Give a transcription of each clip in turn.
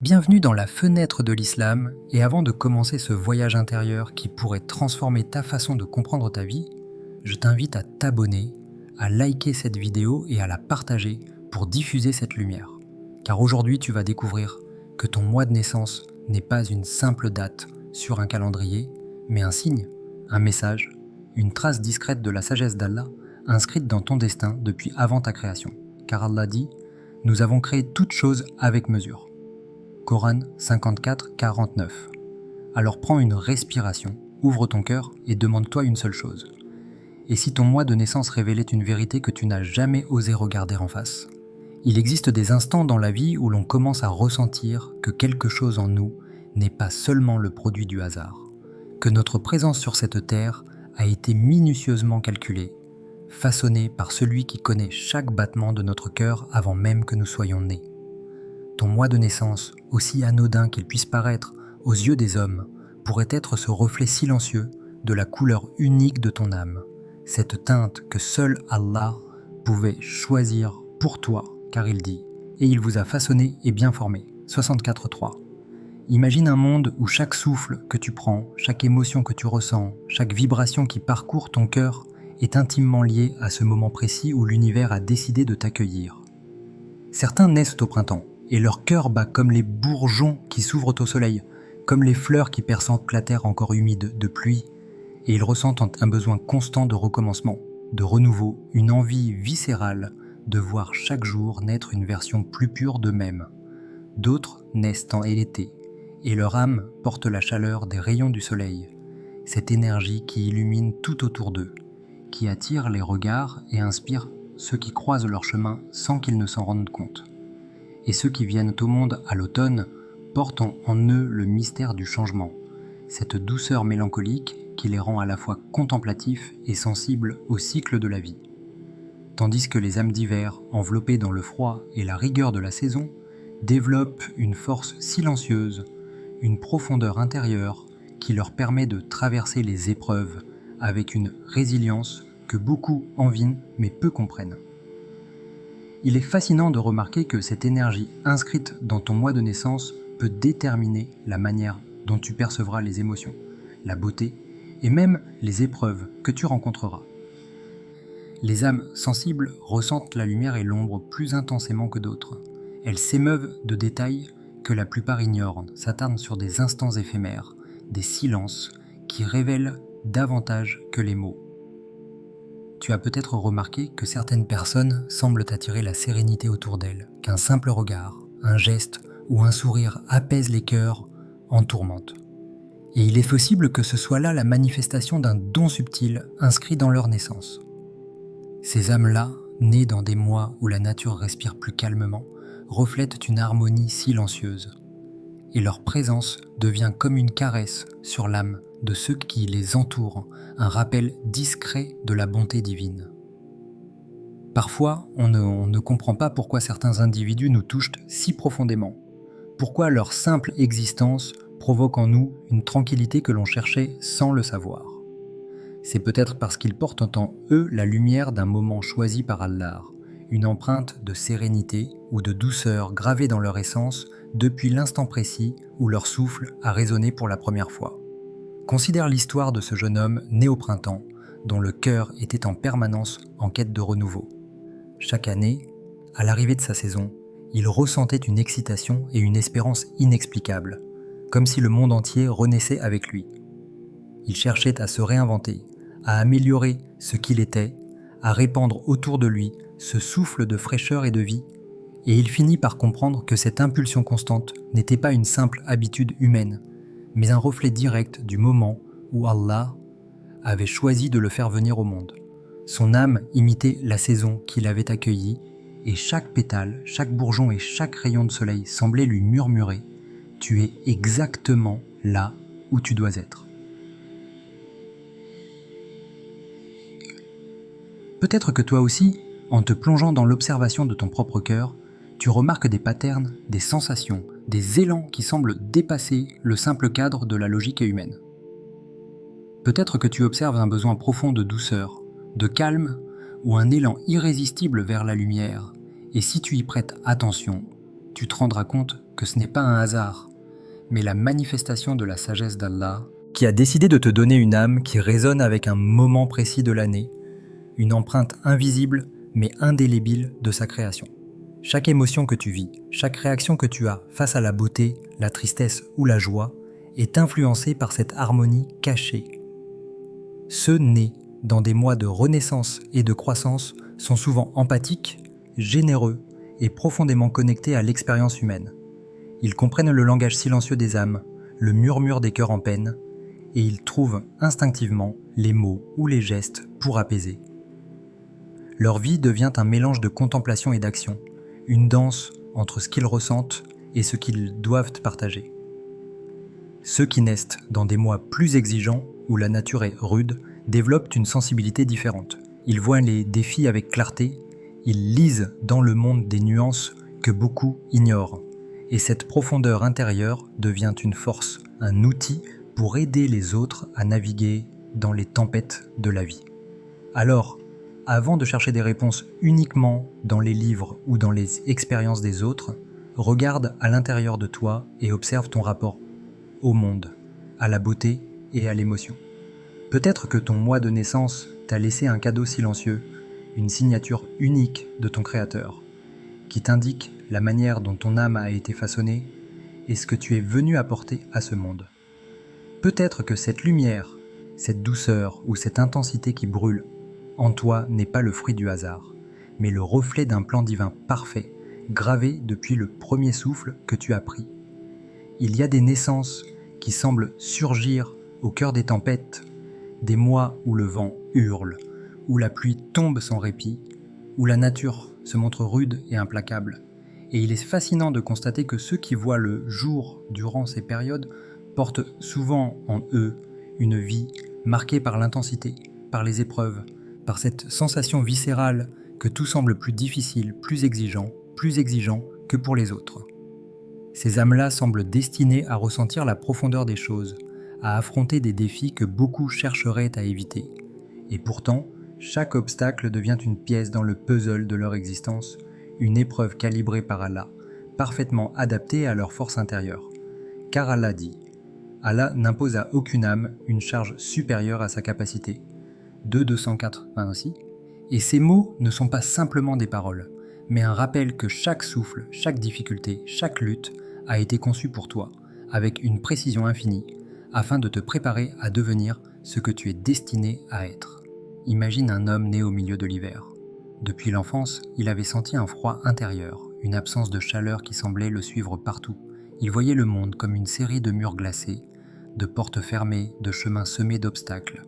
Bienvenue dans la fenêtre de l'islam, et avant de commencer ce voyage intérieur qui pourrait transformer ta façon de comprendre ta vie, je t'invite à t'abonner, à liker cette vidéo et à la partager pour diffuser cette lumière. Car aujourd'hui tu vas découvrir que ton mois de naissance n'est pas une simple date sur un calendrier, mais un signe, un message, une trace discrète de la sagesse d'Allah inscrite dans ton destin depuis avant ta création. Car Allah dit « Nous avons créé toutes choses avec mesure ». Coran 54, 49. Alors prends une respiration, ouvre ton cœur et demande-toi une seule chose. Et si ton mois de naissance révélait une vérité que tu n'as jamais osé regarder en face? Il existe des instants dans la vie où l'on commence à ressentir que quelque chose en nous n'est pas seulement le produit du hasard, que notre présence sur cette terre a été minutieusement calculée, façonnée par celui qui connaît chaque battement de notre cœur avant même que nous soyons nés. Ton mois de naissance, aussi anodin qu'il puisse paraître aux yeux des hommes, pourrait être ce reflet silencieux de la couleur unique de ton âme, cette teinte que seul Allah pouvait choisir pour toi, car il dit « Et il vous a façonné et bien formé » 64.3. Imagine un monde où chaque souffle que tu prends, chaque émotion que tu ressens, chaque vibration qui parcourt ton cœur est intimement liée à ce moment précis où l'univers a décidé de t'accueillir. Certains naissent au printemps, et leur cœur bat comme les bourgeons qui s'ouvrent au soleil, comme les fleurs qui perçantent la terre encore humide de pluie, et ils ressentent un besoin constant de recommencement, de renouveau, une envie viscérale de voir chaque jour naître une version plus pure d'eux-mêmes. D'autres naissent en l'été, et leur âme porte la chaleur des rayons du soleil, cette énergie qui illumine tout autour d'eux, qui attire les regards et inspire ceux qui croisent leur chemin sans qu'ils ne s'en rendent compte. Et ceux qui viennent au monde à l'automne portent en eux le mystère du changement, cette douceur mélancolique qui les rend à la fois contemplatifs et sensibles au cycle de la vie. Tandis que les âmes d'hiver, enveloppées dans le froid et la rigueur de la saison, développent une force silencieuse, une profondeur intérieure qui leur permet de traverser les épreuves avec une résilience que beaucoup envient mais peu comprennent. Il est fascinant de remarquer que cette énergie inscrite dans ton mois de naissance peut déterminer la manière dont tu percevras les émotions, la beauté et même les épreuves que tu rencontreras. Les âmes sensibles ressentent la lumière et l'ombre plus intensément que d'autres. Elles s'émeuvent de détails que la plupart ignorent, s'attardent sur des instants éphémères, des silences qui révèlent davantage que les mots. Tu as peut-être remarqué que certaines personnes semblent attirer la sérénité autour d'elles, qu'un simple regard, un geste ou un sourire apaise les cœurs en tourmente. Et il est possible que ce soit là la manifestation d'un don subtil inscrit dans leur naissance. Ces âmes-là, nées dans des mois où la nature respire plus calmement, reflètent une harmonie silencieuse. Et leur présence devient comme une caresse sur l'âme de ceux qui les entourent, un rappel discret de la bonté divine. Parfois, on ne comprend pas pourquoi certains individus nous touchent si profondément, pourquoi leur simple existence provoque en nous une tranquillité que l'on cherchait sans le savoir. C'est peut-être parce qu'ils portent en eux la lumière d'un moment choisi par Allah, une empreinte de sérénité ou de douceur gravée dans leur essence depuis l'instant précis où leur souffle a résonné pour la première fois. Considère l'histoire de ce jeune homme né au printemps, dont le cœur était en permanence en quête de renouveau. Chaque année, à l'arrivée de sa saison, il ressentait une excitation et une espérance inexplicables, comme si le monde entier renaissait avec lui. Il cherchait à se réinventer, à améliorer ce qu'il était, à répandre autour de lui ce souffle de fraîcheur et de vie, et il finit par comprendre que cette impulsion constante n'était pas une simple habitude humaine, mais un reflet direct du moment où Allah avait choisi de le faire venir au monde. Son âme imitait la saison qu'il avait accueillie, et chaque pétale, chaque bourgeon et chaque rayon de soleil semblait lui murmurer « Tu es exactement là où tu dois être ». Peut-être que toi aussi, en te plongeant dans l'observation de ton propre cœur, tu remarques des patterns, des sensations, des élans qui semblent dépasser le simple cadre de la logique humaine. Peut-être que tu observes un besoin profond de douceur, de calme ou un élan irrésistible vers la lumière, et si tu y prêtes attention, tu te rendras compte que ce n'est pas un hasard, mais la manifestation de la sagesse d'Allah qui a décidé de te donner une âme qui résonne avec un moment précis de l'année, une empreinte invisible mais indélébile de sa création. Chaque émotion que tu vis, chaque réaction que tu as face à la beauté, la tristesse ou la joie est influencée par cette harmonie cachée. Ceux nés dans des mois de renaissance et de croissance sont souvent empathiques, généreux et profondément connectés à l'expérience humaine. Ils comprennent le langage silencieux des âmes, le murmure des cœurs en peine, et ils trouvent instinctivement les mots ou les gestes pour apaiser. Leur vie devient un mélange de contemplation et d'action, une danse entre ce qu'ils ressentent et ce qu'ils doivent partager. Ceux qui naissent dans des mois plus exigeants, où la nature est rude, développent une sensibilité différente. Ils voient les défis avec clarté, ils lisent dans le monde des nuances que beaucoup ignorent. Et cette profondeur intérieure devient une force, un outil pour aider les autres à naviguer dans les tempêtes de la vie. Alors, avant de chercher des réponses uniquement dans les livres ou dans les expériences des autres, regarde à l'intérieur de toi et observe ton rapport au monde, à la beauté et à l'émotion. Peut-être que ton mois de naissance t'a laissé un cadeau silencieux, une signature unique de ton Créateur, qui t'indique la manière dont ton âme a été façonnée et ce que tu es venu apporter à ce monde. Peut-être que cette lumière, cette douceur ou cette intensité qui brûle en toi n'est pas le fruit du hasard, mais le reflet d'un plan divin parfait, gravé depuis le premier souffle que tu as pris. Il y a des naissances qui semblent surgir au cœur des tempêtes, des mois où le vent hurle, où la pluie tombe sans répit, où la nature se montre rude et implacable. Et il est fascinant de constater que ceux qui voient le jour durant ces périodes portent souvent en eux une vie marquée par l'intensité, par les épreuves, par cette sensation viscérale que tout semble plus difficile, plus exigeant que pour les autres. Ces âmes-là semblent destinées à ressentir la profondeur des choses, à affronter des défis que beaucoup chercheraient à éviter. Et pourtant, chaque obstacle devient une pièce dans le puzzle de leur existence, une épreuve calibrée par Allah, parfaitement adaptée à leur force intérieure. Car Allah dit « Allah n'impose à aucune âme une charge supérieure à sa capacité ». 2:204 ainsi. Et ces mots ne sont pas simplement des paroles, mais un rappel que chaque souffle, chaque difficulté, chaque lutte a été conçu pour toi, avec une précision infinie, afin de te préparer à devenir ce que tu es destiné à être. Imagine un homme né au milieu de l'hiver. Depuis l'enfance, il avait senti un froid intérieur, une absence de chaleur qui semblait le suivre partout. Il voyait le monde comme une série de murs glacés, de portes fermées, de chemins semés d'obstacles.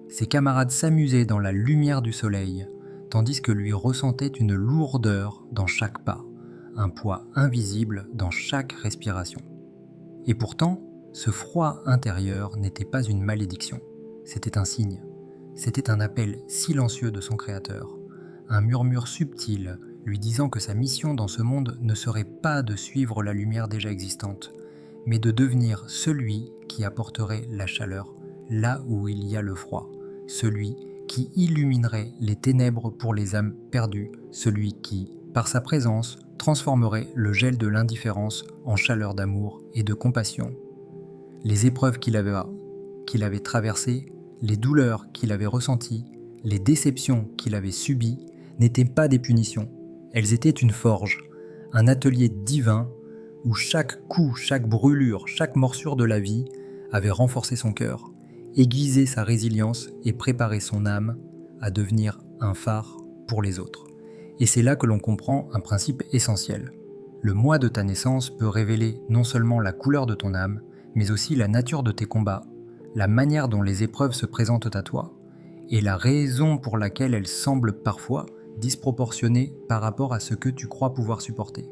Ses camarades s'amusaient dans la lumière du soleil, tandis que lui ressentait une lourdeur dans chaque pas, un poids invisible dans chaque respiration. Et pourtant, ce froid intérieur n'était pas une malédiction, c'était un signe, c'était un appel silencieux de son Créateur, un murmure subtil lui disant que sa mission dans ce monde ne serait pas de suivre la lumière déjà existante, mais de devenir celui qui apporterait la chaleur là où il y a le froid, celui qui illuminerait les ténèbres pour les âmes perdues, celui qui, par sa présence, transformerait le gel de l'indifférence en chaleur d'amour et de compassion. Les épreuves qu'il avait traversées, les douleurs qu'il avait ressenties, les déceptions qu'il avait subies n'étaient pas des punitions, elles étaient une forge, un atelier divin où chaque coup, chaque brûlure, chaque morsure de la vie avait renforcé son cœur, aiguisé sa résilience et préparé son âme à devenir un phare pour les autres. Et c'est là que l'on comprend un principe essentiel. Le mois de ta naissance peut révéler non seulement la couleur de ton âme, mais aussi la nature de tes combats, la manière dont les épreuves se présentent à toi, et la raison pour laquelle elles semblent parfois disproportionnées par rapport à ce que tu crois pouvoir supporter.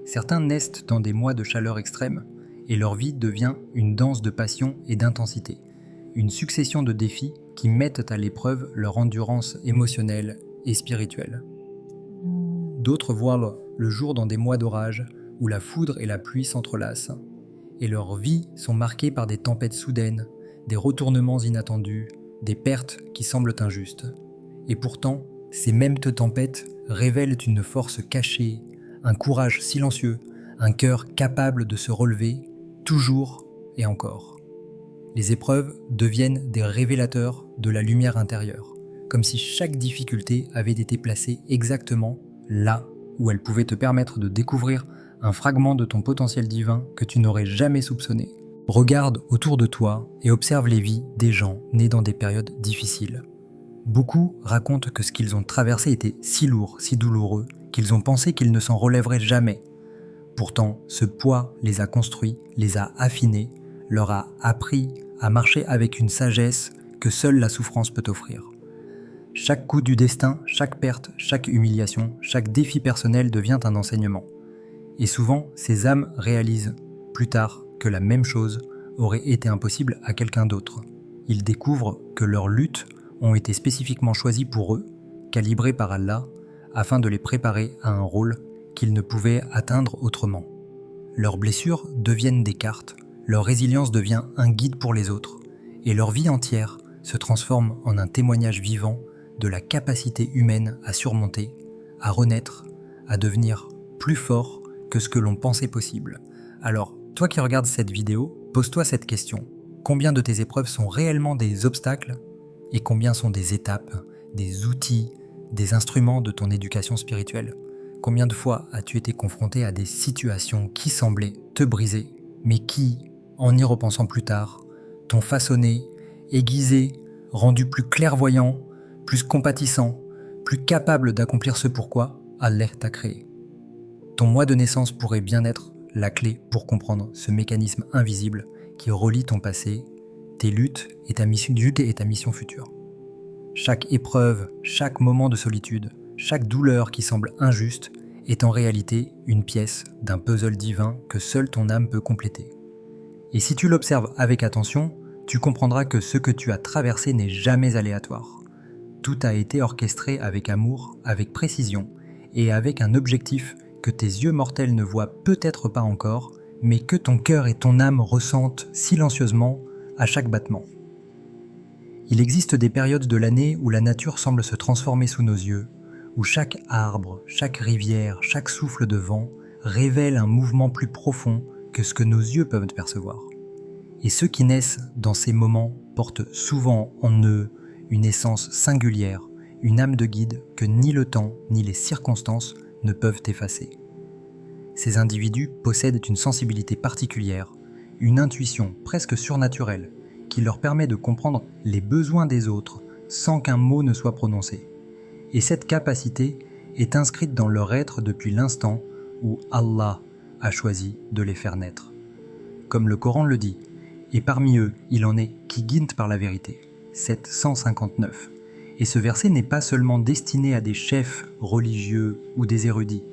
Certains naissent dans des mois de chaleur extrême, et leur vie devient une danse de passion et d'intensité, une succession de défis qui mettent à l'épreuve leur endurance émotionnelle et spirituelle. D'autres voient le jour dans des mois d'orage où la foudre et la pluie s'entrelacent, et leurs vies sont marquées par des tempêtes soudaines, des retournements inattendus, des pertes qui semblent injustes. Et pourtant, ces mêmes tempêtes révèlent une force cachée, un courage silencieux, un cœur capable de se relever toujours et encore. Les épreuves deviennent des révélateurs de la lumière intérieure, comme si chaque difficulté avait été placée exactement là où elle pouvait te permettre de découvrir un fragment de ton potentiel divin que tu n'aurais jamais soupçonné. Regarde autour de toi et observe les vies des gens nés dans des périodes difficiles. Beaucoup racontent que ce qu'ils ont traversé était si lourd, si douloureux, qu'ils ont pensé qu'ils ne s'en relèveraient jamais. Pourtant, ce poids les a construits, les a affinés, leur a appris à marcher avec une sagesse que seule la souffrance peut offrir. Chaque coup du destin, chaque perte, chaque humiliation, chaque défi personnel devient un enseignement. Et souvent, ces âmes réalisent, plus tard, que la même chose aurait été impossible à quelqu'un d'autre. Ils découvrent que leurs luttes ont été spécifiquement choisies pour eux, calibrées par Allah, afin de les préparer à un rôle qu'ils ne pouvaient atteindre autrement. Leurs blessures deviennent des cartes, leur résilience devient un guide pour les autres, et leur vie entière se transforme en un témoignage vivant de la capacité humaine à surmonter, à renaître, à devenir plus fort que ce que l'on pensait possible. Alors, toi qui regardes cette vidéo, pose-toi cette question. Combien de tes épreuves sont réellement des obstacles et combien sont des étapes, des outils, des instruments de ton éducation spirituelle? Combien de fois as-tu été confronté à des situations qui semblaient te briser, mais qui, en y repensant plus tard, t'ont façonné, aiguisé, rendu plus clairvoyant, plus compatissant, plus capable d'accomplir ce pourquoi Allah t'a créé? Ton mois de naissance pourrait bien être la clé pour comprendre ce mécanisme invisible qui relie ton passé, tes luttes et ta mission future. Chaque épreuve, chaque moment de solitude, chaque douleur qui semble injuste est en réalité une pièce d'un puzzle divin que seule ton âme peut compléter. Et si tu l'observes avec attention, tu comprendras que ce que tu as traversé n'est jamais aléatoire. Tout a été orchestré avec amour, avec précision et avec un objectif que tes yeux mortels ne voient peut-être pas encore, mais que ton cœur et ton âme ressentent silencieusement à chaque battement. Il existe des périodes de l'année où la nature semble se transformer sous nos yeux, où chaque arbre, chaque rivière, chaque souffle de vent révèle un mouvement plus profond que ce que nos yeux peuvent percevoir. Et ceux qui naissent dans ces moments portent souvent en eux une essence singulière, une âme de guide que ni le temps ni les circonstances ne peuvent effacer. Ces individus possèdent une sensibilité particulière, une intuition presque surnaturelle qui leur permet de comprendre les besoins des autres sans qu'un mot ne soit prononcé. Et cette capacité est inscrite dans leur être depuis l'instant où Allah a choisi de les faire naître. Comme le Coran le dit, et parmi eux, il en est qui guident par la vérité. 759. Et ce verset n'est pas seulement destiné à des chefs religieux ou des érudits.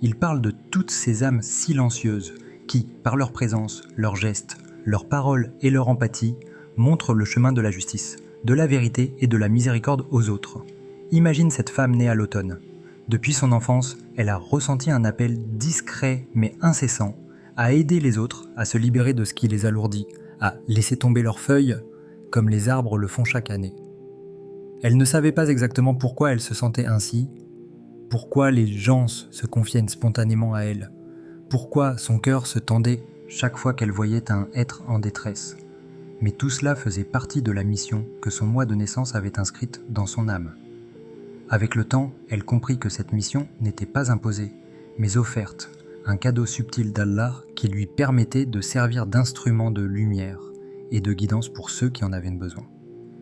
Il parle de toutes ces âmes silencieuses qui, par leur présence, leurs gestes, leurs paroles et leur empathie, montrent le chemin de la justice, de la vérité et de la miséricorde aux autres. Imagine cette femme née à l'automne. Depuis son enfance, elle a ressenti un appel discret mais incessant à aider les autres à se libérer de ce qui les alourdit, à laisser tomber leurs feuilles comme les arbres le font chaque année. Elle ne savait pas exactement pourquoi elle se sentait ainsi, pourquoi les gens se confiaient spontanément à elle, pourquoi son cœur se tendait chaque fois qu'elle voyait un être en détresse. Mais tout cela faisait partie de la mission que son mois de naissance avait inscrite dans son âme. Avec le temps, elle comprit que cette mission n'était pas imposée, mais offerte, un cadeau subtil d'Allah qui lui permettait de servir d'instrument de lumière et de guidance pour ceux qui en avaient besoin.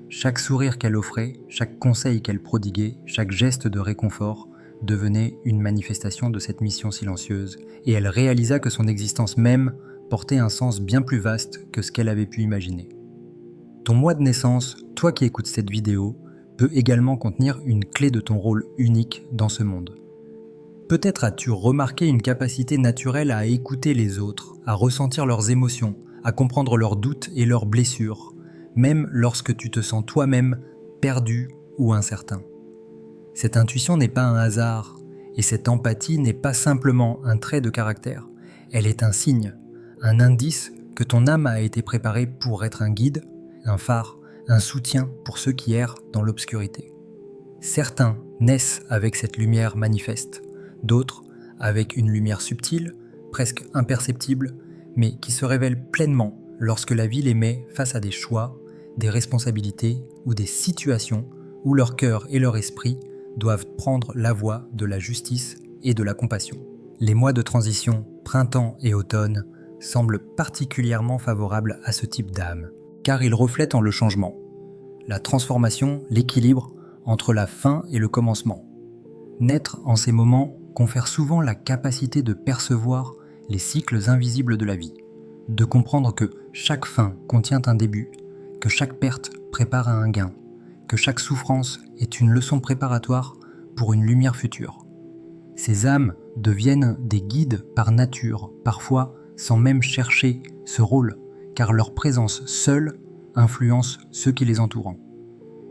Chaque sourire qu'elle offrait, chaque conseil qu'elle prodiguait, chaque geste de réconfort devenait une manifestation de cette mission silencieuse, et elle réalisa que son existence même portait un sens bien plus vaste que ce qu'elle avait pu imaginer. Ton mois de naissance, toi qui écoutes cette vidéo, peut également contenir une clé de ton rôle unique dans ce monde. Peut-être as-tu remarqué une capacité naturelle à écouter les autres, à ressentir leurs émotions, à comprendre leurs doutes et leurs blessures, même lorsque tu te sens toi-même perdu ou incertain. Cette intuition n'est pas un hasard, et cette empathie n'est pas simplement un trait de caractère. Elle est un signe, un indice que ton âme a été préparée pour être un guide, un phare, un soutien pour ceux qui errent dans l'obscurité. Certains naissent avec cette lumière manifeste, d'autres avec une lumière subtile, presque imperceptibles, mais qui se révèlent pleinement lorsque la vie les met face à des choix, des responsabilités ou des situations où leur cœur et leur esprit doivent prendre la voie de la justice et de la compassion. Les mois de transition, printemps et automne, semblent particulièrement favorables à ce type d'âme, car ils reflètent le changement, la transformation, l'équilibre entre la fin et le commencement. Naître en ces moments confère souvent la capacité de percevoir les cycles invisibles de la vie, de comprendre que chaque fin contient un début, que chaque perte prépare à un gain, que chaque souffrance est une leçon préparatoire pour une lumière future. Ces âmes deviennent des guides par nature, parfois sans même chercher ce rôle, car leur présence seule influence ceux qui les entourent.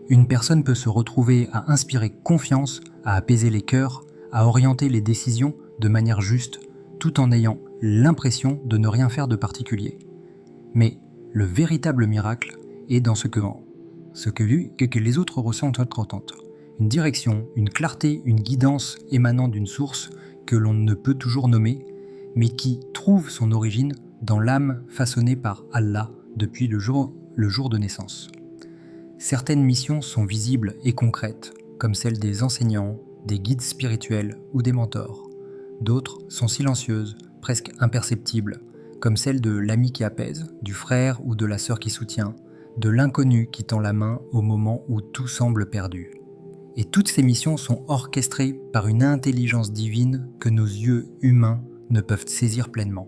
Une personne peut se retrouver à inspirer confiance, à apaiser les cœurs, à orienter les décisions de manière juste, tout en ayant l'impression de ne rien faire de particulier. Mais le véritable miracle est dans ce que les autres ressentent autant. Une direction, une clarté, une guidance émanant d'une source que l'on ne peut toujours nommer, mais qui trouve son origine dans l'âme façonnée par Allah depuis le jour de naissance. Certaines missions sont visibles et concrètes, comme celles des enseignants, des guides spirituels ou des mentors. D'autres sont silencieuses, presque imperceptibles, comme celle de l'ami qui apaise, du frère ou de la sœur qui soutient, de l'inconnu qui tend la main au moment où tout semble perdu. Et toutes ces missions sont orchestrées par une intelligence divine que nos yeux humains ne peuvent saisir pleinement.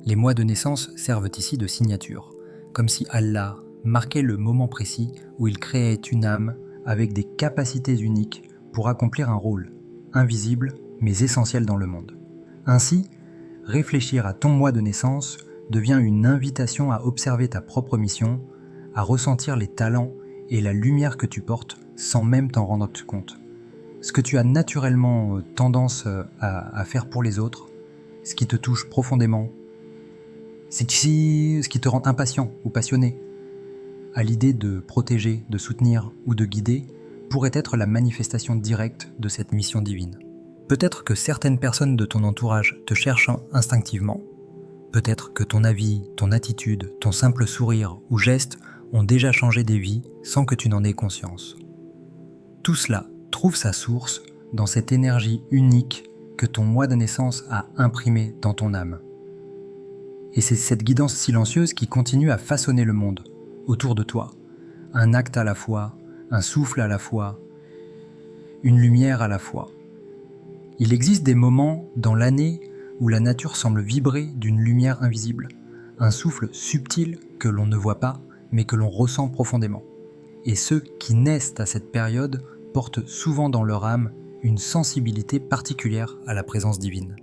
Les mois de naissance servent ici de signature, comme si Allah marquait le moment précis où il créait une âme avec des capacités uniques pour accomplir un rôle, invisible mais essentiel dans le monde. Ainsi, réfléchir à ton mois de naissance devient une invitation à observer ta propre mission, à ressentir les talents et la lumière que tu portes sans même t'en rendre compte. Ce que tu as naturellement tendance à faire pour les autres, ce qui te touche profondément, c'est ici ce qui te rend impatient ou passionné, à l'idée de protéger, de soutenir ou de guider, pourrait être la manifestation directe de cette mission divine. Peut-être que certaines personnes de ton entourage te cherchent instinctivement. Peut-être que ton avis, ton attitude, ton simple sourire ou geste ont déjà changé des vies sans que tu n'en aies conscience. Tout cela trouve sa source dans cette énergie unique que ton mois de naissance a imprimée dans ton âme. Et c'est cette guidance silencieuse qui continue à façonner le monde autour de toi. Un acte à la fois, un souffle à la fois, une lumière à la fois. Il existe des moments dans l'année où la nature semble vibrer d'une lumière invisible, un souffle subtil que l'on ne voit pas, mais que l'on ressent profondément. Et ceux qui naissent à cette période portent souvent dans leur âme une sensibilité particulière à la présence divine.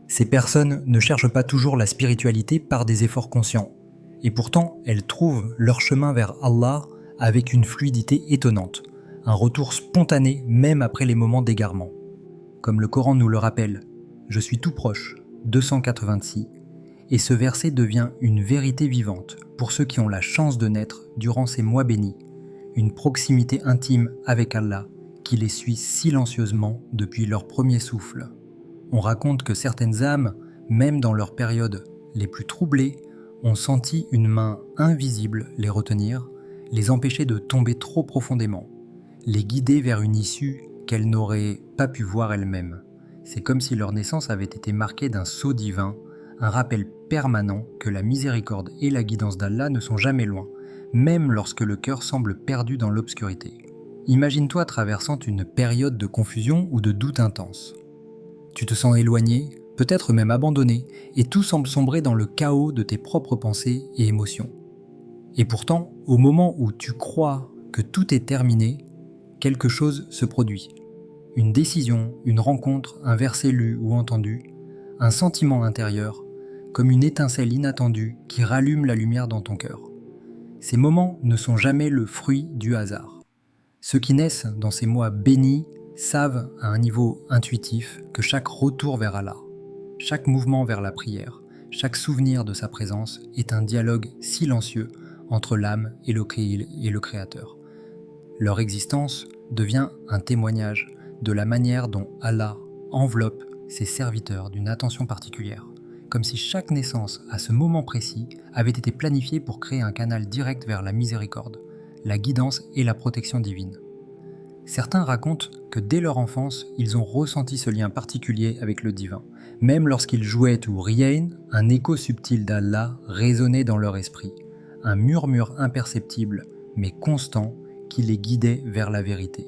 Ces personnes ne cherchent pas toujours la spiritualité par des efforts conscients, et pourtant elles trouvent leur chemin vers Allah avec une fluidité étonnante, un retour spontané même après les moments d'égarement. Comme le Coran nous le rappelle, « Je suis tout proche » 286, et ce verset devient une vérité vivante pour ceux qui ont la chance de naître durant ces mois bénis, une proximité intime avec Allah qui les suit silencieusement depuis leur premier souffle. On raconte que certaines âmes, même dans leurs périodes les plus troublées, ont senti une main invisible les retenir, les empêcher de tomber trop profondément, les guider vers une issue qu'elles n'auraient pas pu voir elles-mêmes. C'est comme si leur naissance avait été marquée d'un sceau divin, un rappel permanent que la miséricorde et la guidance d'Allah ne sont jamais loin, même lorsque le cœur semble perdu dans l'obscurité. Imagine-toi traversant une période de confusion ou de doute intense. Tu te sens éloigné, peut-être même abandonné, et tout semble sombrer dans le chaos de tes propres pensées et émotions. Et pourtant, au moment où tu crois que tout est terminé, quelque chose se produit. Une décision, une rencontre, un verset lu ou entendu, un sentiment intérieur, comme une étincelle inattendue qui rallume la lumière dans ton cœur. Ces moments ne sont jamais le fruit du hasard. Ceux qui naissent dans ces mois bénis savent à un niveau intuitif que chaque retour vers Allah, chaque mouvement vers la prière, chaque souvenir de sa présence est un dialogue silencieux entre l'âme et le Créateur. Leur existence devient un témoignage de la manière dont Allah enveloppe ses serviteurs d'une attention particulière. comme si chaque naissance à ce moment précis avait été planifiée pour créer un canal direct vers la miséricorde, la guidance et la protection divine. Certains racontent que dès leur enfance, ils ont ressenti ce lien particulier avec le divin. Même lorsqu'ils jouaient ou riaient, un écho subtil d'Allah résonnait dans leur esprit, un murmure imperceptible mais constant qui les guidait vers la vérité.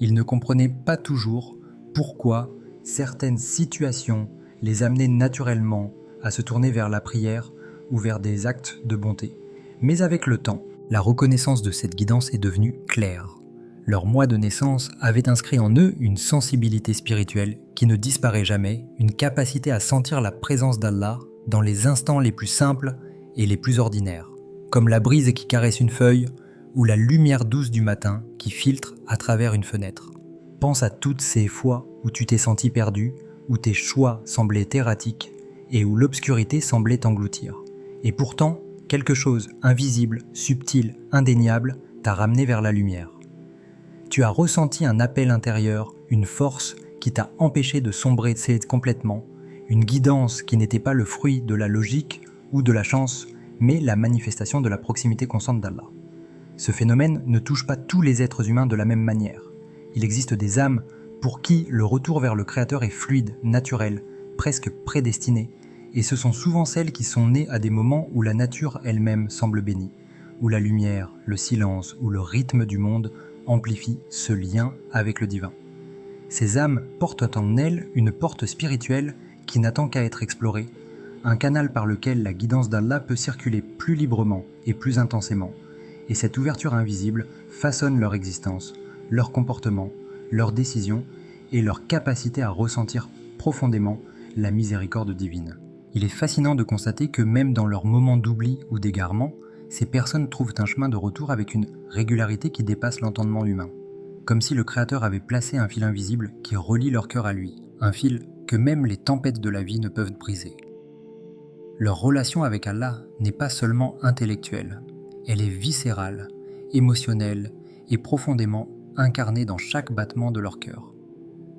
Ils ne comprenaient pas toujours pourquoi certaines situations les amenaient naturellement à se tourner vers la prière ou vers des actes de bonté. Mais avec le temps, la reconnaissance de cette guidance est devenue claire. Leur mois de naissance avait inscrit en eux une sensibilité spirituelle qui ne disparaît jamais, une capacité à sentir la présence d'Allah dans les instants les plus simples et les plus ordinaires, comme la brise qui caresse une feuille ou la lumière douce du matin qui filtre à travers une fenêtre. Pense à toutes ces fois où tu t'es senti perdu, où tes choix semblaient erratiques et où l'obscurité semblait t'engloutir. Et pourtant, quelque chose invisible, subtil, indéniable t'a ramené vers la lumière. Tu as ressenti un appel intérieur, une force qui t'a empêché de sombrer complètement, une guidance qui n'était pas le fruit de la logique ou de la chance, mais la manifestation de la proximité constante d'Allah. Ce phénomène ne touche pas tous les êtres humains de la même manière. Il existe des âmes pour qui le retour vers le Créateur est fluide, naturel, presque prédestiné, et ce sont souvent celles qui sont nées à des moments où la nature elle-même semble bénie, où la lumière, le silence ou le rythme du monde amplifient ce lien avec le divin. Ces âmes portent en elles une porte spirituelle qui n'attend qu'à être explorée, un canal par lequel la guidance d'Allah peut circuler plus librement et plus intensément, et cette ouverture invisible façonne leur existence, leur comportement, leurs décisions et leur capacité à ressentir profondément la miséricorde divine. Il est fascinant de constater que même dans leurs moments d'oubli ou d'égarement, ces personnes trouvent un chemin de retour avec une régularité qui dépasse l'entendement humain, comme si le Créateur avait placé un fil invisible qui relie leur cœur à lui, un fil que même les tempêtes de la vie ne peuvent briser. Leur relation avec Allah n'est pas seulement intellectuelle, elle est viscérale, émotionnelle et profondément incarnée dans chaque battement de leur cœur.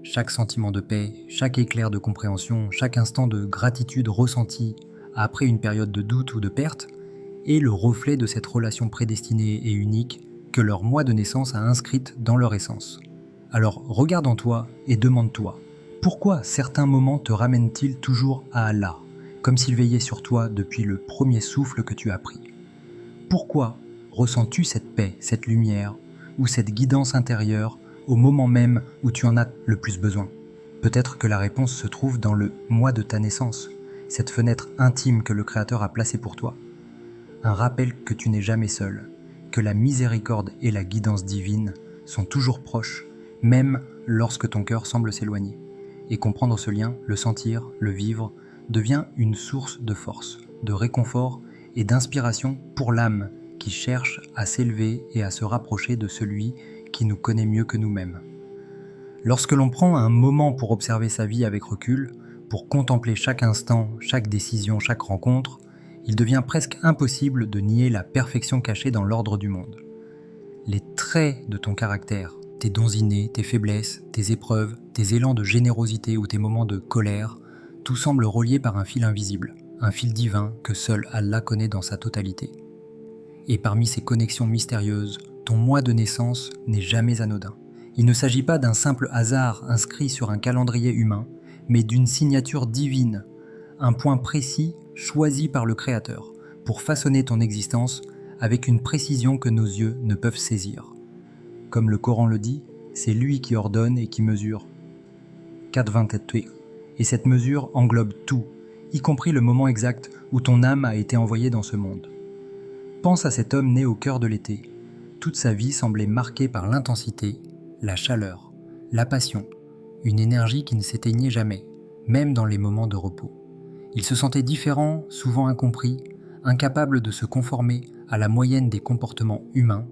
Chaque sentiment de paix, chaque éclair de compréhension, chaque instant de gratitude ressenti après une période de doute ou de perte est le reflet de cette relation prédestinée et unique que leur mois de naissance a inscrite dans leur essence. Alors regarde en toi et demande-toi, pourquoi certains moments te ramènent-ils toujours à Allah, comme s'il veillait sur toi depuis le premier souffle que tu as pris? Pourquoi ressens-tu cette paix, cette lumière ou cette guidance intérieure au moment même où tu en as le plus besoin? Peut-être que la réponse se trouve dans le mois de ta naissance, cette fenêtre intime que le Créateur a placée pour toi. Un rappel que tu n'es jamais seul, que la miséricorde et la guidance divine sont toujours proches, même lorsque ton cœur semble s'éloigner. Et comprendre ce lien, le sentir, le vivre, devient une source de force, de réconfort et d'inspiration pour l'âme qui cherche à s'élever et à se rapprocher de celui qui nous connaît mieux que nous-mêmes. Lorsque l'on prend un moment pour observer sa vie avec recul, pour contempler chaque instant, chaque décision, chaque rencontre, il devient presque impossible de nier la perfection cachée dans l'ordre du monde. Les traits de ton caractère, tes dons innés, tes faiblesses, tes épreuves, tes élans de générosité ou tes moments de colère, tout semble relié par un fil invisible, un fil divin que seul Allah connaît dans sa totalité. Et parmi ces connexions mystérieuses, ton mois de naissance n'est jamais anodin. Il ne s'agit pas d'un simple hasard inscrit sur un calendrier humain, mais d'une signature divine, un point précis choisi par le Créateur pour façonner ton existence avec une précision que nos yeux ne peuvent saisir. Comme le Coran le dit, c'est lui qui ordonne et qui mesure. 4,28. Et cette mesure englobe tout, y compris le moment exact où ton âme a été envoyée dans ce monde. Pense à cet homme né au cœur de l'été. Toute sa vie semblait marquée par l'intensité, la chaleur, la passion, une énergie qui ne s'éteignait jamais, même dans les moments de repos. Il se sentait différent, souvent incompris, incapable de se conformer à la moyenne des comportements humains,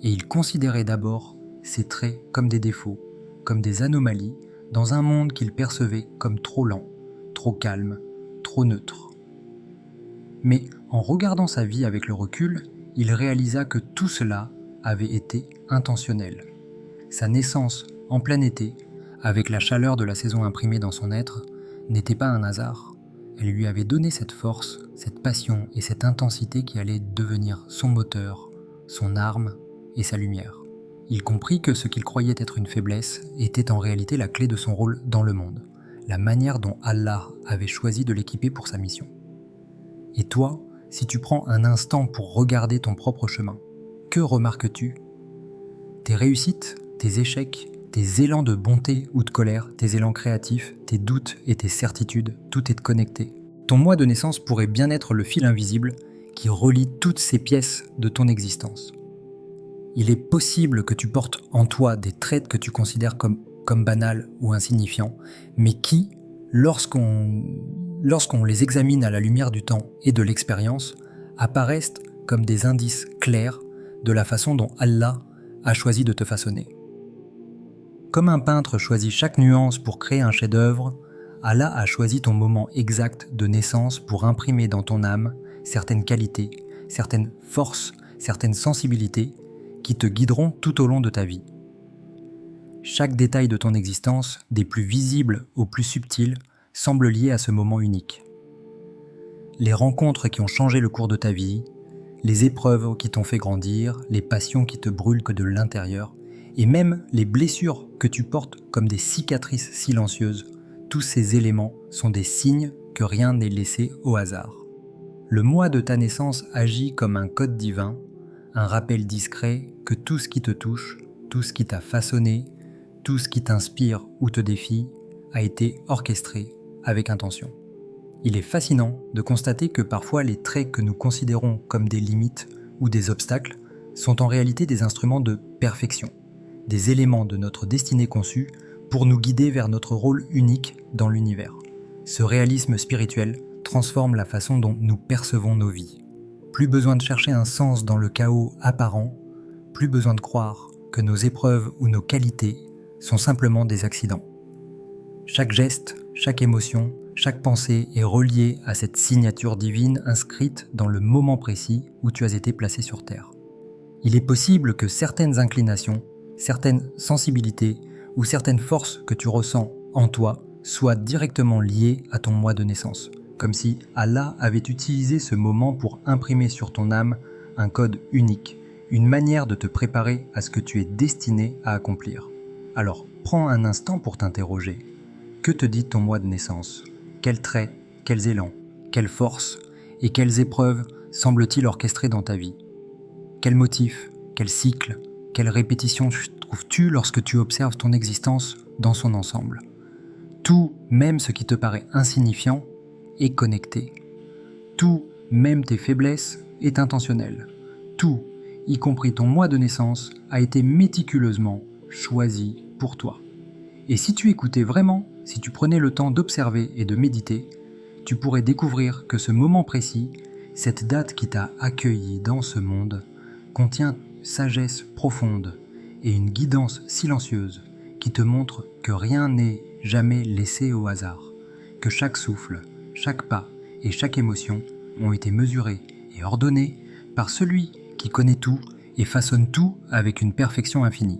et il considérait d'abord ses traits comme des défauts, comme des anomalies, dans un monde qu'il percevait comme trop lent, trop calme, trop neutre. Mais en regardant sa vie avec le recul, il réalisa que tout cela avait été intentionnel. Sa naissance en plein été, avec la chaleur de la saison imprimée dans son être, n'était pas un hasard. elle lui avait donné cette force, cette passion et cette intensité qui allaient devenir son moteur, son arme et sa lumière. Il comprit que ce qu'il croyait être une faiblesse était en réalité la clé de son rôle dans le monde, la manière dont Allah avait choisi de l'équiper pour sa mission. Et toi, si tu prends un instant pour regarder ton propre chemin, que remarques-tu ? Tes réussites, tes échecs, tes élans de bonté ou de colère, tes élans créatifs, tes doutes et tes certitudes, tout est connecté. Ton mois de naissance pourrait bien être le fil invisible qui relie toutes ces pièces de ton existence. Il est possible que tu portes en toi des traits que tu considères comme banals ou insignifiants, mais qui, lorsqu'on les examine à la lumière du temps et de l'expérience, apparaissent comme des indices clairs de la façon dont Allah a choisi de te façonner. Comme un peintre choisit chaque nuance pour créer un chef-d'œuvre, Allah a choisi ton moment exact de naissance pour imprimer dans ton âme certaines qualités, certaines forces, certaines sensibilités qui te guideront tout au long de ta vie. Chaque détail de ton existence, des plus visibles aux plus subtils, semble lié à ce moment unique. Les rencontres qui ont changé le cours de ta vie, les épreuves qui t'ont fait grandir, les passions qui te brûlent que de l'intérieur, et même les blessures que tu portes comme des cicatrices silencieuses, tous ces éléments sont des signes que rien n'est laissé au hasard. Le mois de ta naissance agit comme un code divin, un rappel discret que tout ce qui te touche, tout ce qui t'a façonné, tout ce qui t'inspire ou te défie, a été orchestré avec intention. Il est fascinant de constater que parfois les traits que nous considérons comme des limites ou des obstacles sont en réalité des instruments de perfection, des éléments de notre destinée conçue pour nous guider vers notre rôle unique dans l'univers. Ce réalisme spirituel transforme la façon dont nous percevons nos vies. Plus besoin de chercher un sens dans le chaos apparent, plus besoin de croire que nos épreuves ou nos qualités sont simplement des accidents. Chaque geste, chaque émotion, chaque pensée est reliée à cette signature divine inscrite dans le moment précis où tu as été placé sur Terre. Il est possible que certaines inclinations, certaines sensibilités ou certaines forces que tu ressens en toi soient directement liées à ton mois de naissance, comme si Allah avait utilisé ce moment pour imprimer sur ton âme un code unique, une manière de te préparer à ce que tu es destiné à accomplir. Alors, prends un instant pour t'interroger. Que te dit ton mois de naissance ? Quels traits, quels élans, quelles forces et quelles épreuves semblent-ils orchestrer dans ta vie ? Quels motifs, quels cycles, quelles répétitions trouves-tu lorsque tu observes ton existence dans son ensemble ? Tout, même ce qui te paraît insignifiant, est connecté. Tout, même tes faiblesses, est intentionnel. Tout, y compris ton mois de naissance, a été méticuleusement choisi pour toi. Et si tu écoutais vraiment, si tu prenais le temps d'observer et de méditer, tu pourrais découvrir que ce moment précis, cette date qui t'a accueilli dans ce monde, contient une sagesse profonde et une guidance silencieuse qui te montre que rien n'est jamais laissé au hasard, que chaque souffle, chaque pas et chaque émotion ont été mesurés et ordonnés par celui qui connaît tout et façonne tout avec une perfection infinie.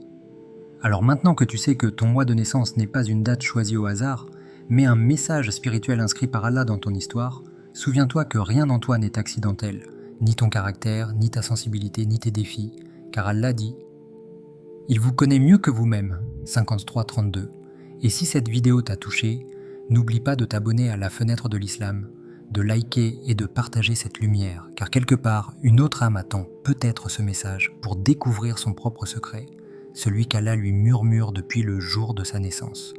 Alors maintenant que tu sais que ton mois de naissance n'est pas une date choisie au hasard, mais un message spirituel inscrit par Allah dans ton histoire, souviens-toi que rien en toi n'est accidentel, ni ton caractère, ni ta sensibilité, ni tes défis, car Allah dit « Il vous connaît mieux que vous-même » 53-32. Et si cette vidéo t'a touché, n'oublie pas de t'abonner à la fenêtre de l'islam, de liker et de partager cette lumière, car quelque part, une autre âme attend peut-être ce message pour découvrir son propre secret, celui qu'Allah lui murmure depuis le jour de sa naissance.